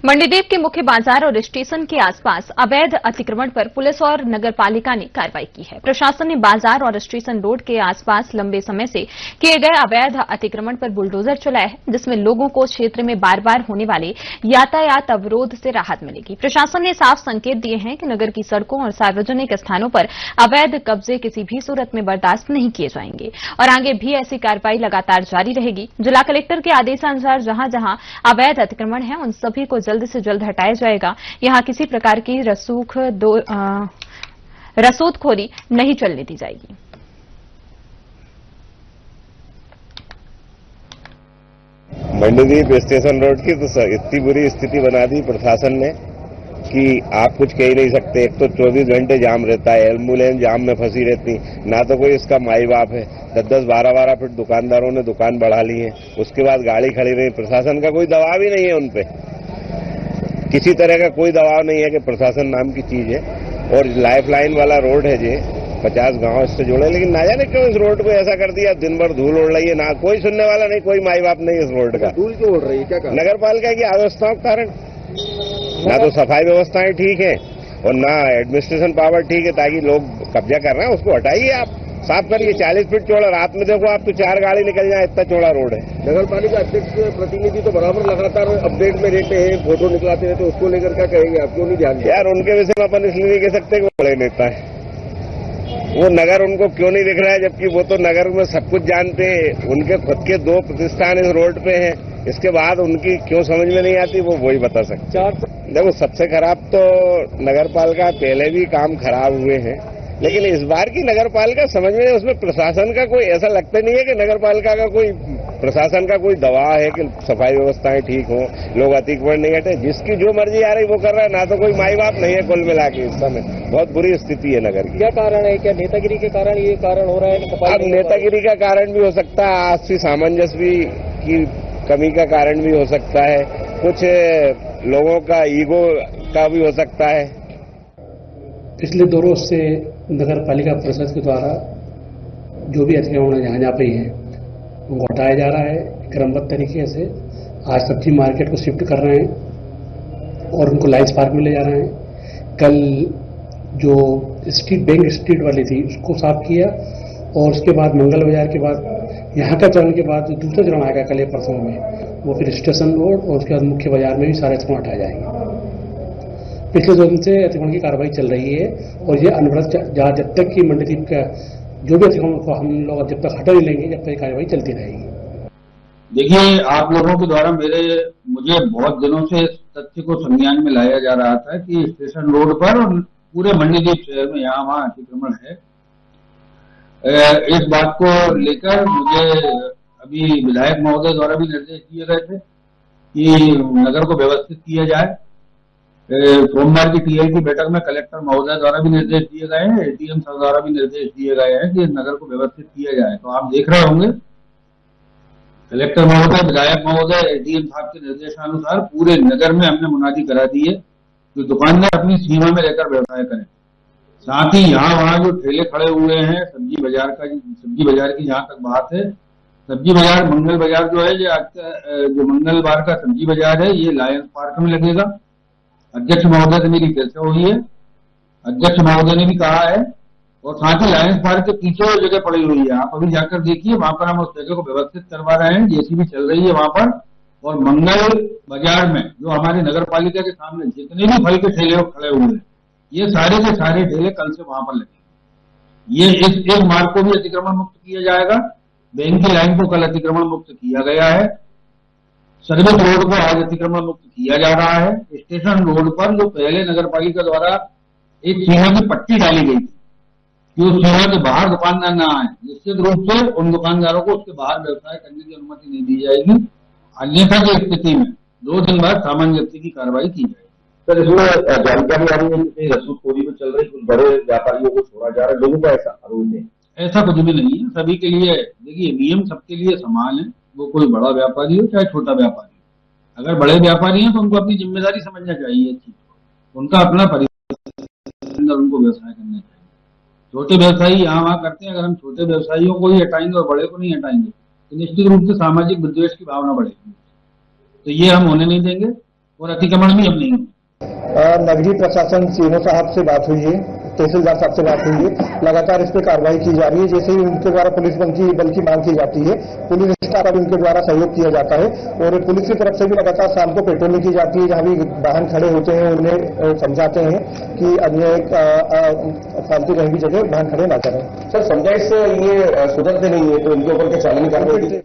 मंडीदीप के मुख्य बाजार और स्टेशन के आसपास अवैध अतिक्रमण पर पुलिस और नगर पालिका ने कार्रवाई की है। प्रशासन ने बाजार और स्टेशन रोड के आसपास लंबे समय से किए गए अवैध अतिक्रमण पर बुलडोजर चलाया है, जिसमें लोगों को क्षेत्र में बार बार होने वाले यातायात अवरोध से राहत मिलेगी। प्रशासन ने साफ संकेत दिए हैं कि नगर की सड़कों और सार्वजनिक स्थानों पर अवैध कब्जे किसी भी सूरत में बर्दाश्त नहीं किए जाएंगे और आगे भी ऐसी कार्रवाई लगातार जारी रहेगी। जिला कलेक्टर के आदेशानुसार जहां जहां अवैध अतिक्रमण है उन सभी को जल्द से जल्द हटाया जाएगा। यहां किसी प्रकार की रसूखोरी नहीं चलने दी जाएगी। मंडीदीप स्टेशन रोड की तो इतनी बुरी स्थिति बना दी प्रशासन ने कि आप कुछ कह ही नहीं सकते। एक तो 24 घंटे जाम रहता है, एम्बुलेंस जाम में फंसी रहती, ना तो कोई इसका माई बाप है। 10-10, 12-12 फीट दुकानदारों ने दुकान बढ़ा ली है, उसके बाद गाड़ी खड़ी रही। प्रशासन का कोई दबाव ही नहीं है उन पे, किसी तरह का कोई दबाव नहीं है कि प्रशासन नाम की चीज है। और लाइफ लाइन वाला रोड है जी, 50 गांव इससे जुड़े, लेकिन ना जाने क्यों इस रोड को ऐसा कर दिया। दिन भर धूल उड़ रही है, ना कोई सुनने वाला नहीं, कोई माई बाप नहीं इस रोड का। धूल क्यों उड़ रही है, क्या कारण? नगर पालिका की अव्यवस्थाओं के कारण। ना तो सफाई व्यवस्थाएं ठीक है और ना एडमिनिस्ट्रेशन पावर ठीक है, ताकि लोग कब्जा कर रहे हैं उसको हटाइए, आप साफ करिए। 40 फीट चौड़ा, रात में देखो आप तो 4 गाड़ी निकल जाए, इतना चौड़ा रोड है। नगर पालिका अध्यक्ष प्रतिनिधि तो बराबर लगातार अपडेट में रहते हैं, फोटो निकलाते हैं, तो उसको लेकर क्या कहेंगे आप? क्यों नहीं ध्यान दिया? यार उनके विषय में अपन इसलिए नहीं कह सकते कि वो बड़े नेता है। वो नगर उनको क्यों नहीं दिख रहा है, जबकि वो तो नगर में सब कुछ जानते हैं। उनके खुद के 2 प्रतिष्ठान इस रोड पे हैं, इसके बाद उनकी क्यों समझ में नहीं आती वो वही बता सकते। देखो सबसे खराब तो नगर पालिका, पहले भी काम खराब हुए हैं, लेकिन इस बार की नगर पालिका समझ में नहीं। उसमें प्रशासन का कोई ऐसा लगता नहीं है कि नगर पालिका का कोई प्रशासन का कोई दबाव है कि सफाई व्यवस्थाएं ठीक हो, लोग अतिक्रमण नहीं हटे। जिसकी जो मर्जी आ रही वो कर रहा है, ना तो कोई माई बाप नहीं है कुल मिला के। इस समय बहुत बुरी स्थिति है नगर की। क्या कारण है? क्या नेतागिरी के कारण ये कारण हो रहा है? अब नेतागिरी का कारण भी हो सकता है, आपसी सामंजस्य भी की कमी का कारण भी हो सकता है, कुछ लोगों का ईगो का भी हो सकता है। पिछले 2 रोज से नगर पालिका परिषद के द्वारा जो भी अतिक्रमण जहाँ जहाँ पे है उनको हटाया जा रहा है क्रमबद्ध तरीके से। आज सब्जी मार्केट को शिफ्ट कर रहे हैं और उनको लाइन्स पार्क में ले जा रहे हैं। कल जो बैंक स्ट्रीट वाली थी उसको साफ किया और उसके बाद मंगल बाजार के बाद यहाँ का चरण के बाद जो दूसरा चरण आएगा कल या परसों में, वो फिर स्टेशन रोड और उसके बाद मुख्य बाजार में भी सारे अतिक्रमण हटाए जाएंगे। पिछले 2 दिन से अतिक्रमण की कार्रवाई चल रही है और ये अनवरत जब तक कि मंडीदीप का जो भी अतिक्रमण को हम लोग जब तक हटा नहीं लेंगे, जब तक कार्रवाई चलती रहेगी। देखिए, आप लोगों के द्वारा मुझे बहुत दिनों से इस तथ्य को संज्ञान में लाया जा रहा था कि स्टेशन रोड पर और पूरे मंडीदीप शहर में यहाँ वहाँ अतिक्रमण है। इस बात को लेकर मुझे अभी विधायक महोदय द्वारा भी निर्देश दिए गए थे कि नगर को व्यवस्थित किया जाए। सोमवार की टीएल की बैठक में कलेक्टर महोदय द्वारा भी निर्देश दिए गए हैं, एडीएम साहब द्वारा भी निर्देश दिए गए हैं कि नगर को व्यवस्थित किया जाए। तो आप देख रहे होंगे कलेक्टर महोदय, विधायक महोदय, एडीएम साहब के निर्देशानुसार पूरे नगर में हमने मुनादी करा दी है कि दुकानदार अपनी सीमा में रहकर व्यवसाय करें। साथ ही यहाँ वहाँ जो ठेले खड़े हुए हैं सब्जी बाजार की जहाँ तक बात है, सब्जी बाजार मंगल बाजार जो है, जो मंगलवार का सब्जी बाजार है, ये लायंस पार्क में लगेगा। अध्यक्ष महोदय से मेरी चर्चा हुई है, अध्यक्ष महोदय ने भी कहा है। और साथ ही लायंस पार्क के पीछे वो जगह पड़ी हुई है, आप अभी जाकर देखिए, वहां पर हम उस जगह को व्यवस्थित करवा रहे हैं, जेसीबी चल रही है वहां पर। और मंगल बाजार में जो हमारे नगर पालिका के सामने जितने भी फल के ठेले खड़े हुए हैं, ये सारे के सारे ठेले कल से वहां पर लगेंगे। ये इस एक मार्ग को भी अतिक्रमण मुक्त किया जाएगा। बैंक की लाइन को कल अतिक्रमण मुक्त किया गया है। सर्विस रोड को आज अतिक्रमण मुक्त किया जा रहा है। स्टेशन रोड पर जो पहले नगर पालिका द्वारा एक सीमा की पट्टी डाली गई थी कि उस सीमा के बाहर दुकानदार न आए, निश्चित रूप से उन दुकानदारों को उसके बाहर व्यवसाय करने की अनुमति नहीं दी जाएगी। अन्यथा की स्थिति में 2 दिन बाद सामंजस्य की कार्रवाई की जाएगी। सर, इसमें जानकारी आ रही है कि रसूखोरी में चल रही, कुछ बड़े व्यापारियों को छोड़ा जा रहा है, लोगों का ऐसा आरोप है। ऐसा कुछ भी नहीं है, सभी के लिए देखिए नियम सबके लिए समान है, वो कोई बड़ा व्यापारी हो चाहे छोटा व्यापारी हो। अगर बड़े व्यापारी हैं तो उनको अपनी जिम्मेदारी समझना चाहिए, इस चीज को उनका अपना परिसर उनको व्यवसाय करना चाहिए। छोटे व्यवसायी यहाँ वहाँ करते हैं, अगर हम छोटे व्यवसायियों को ही हटाएंगे और बड़े को नहीं हटाएंगे तो निश्चित रूप से सामाजिक विद्वेष की भावना बढ़ेगी। तो ये हम होने नहीं देंगे। और अतिक्रमण भी अब नहीं होंगे। नगरीय प्रशासन सीओ साहब से बात हुई है, तहसीलदार साहब से बात हुई है, लगातार इस पर कार्रवाई की जा रही है। जैसे ही उनके द्वारा पुलिस बल की मांग की जाती है, पुलिस स्टाफ भी उनके द्वारा सहयोग किया जाता है और पुलिस की तरफ से भी लगातार शाम को पेट्रोलिंग की जाती है। जहां भी वाहन खड़े होते हैं उन्हें समझाते हैं कि अन्य फालतू कहीं भी जगह वाहन खड़े ना करें। सर, समझाइश से ये सुधरते नहीं है तो इनके ऊपर क्या चालानी कार्रवाई?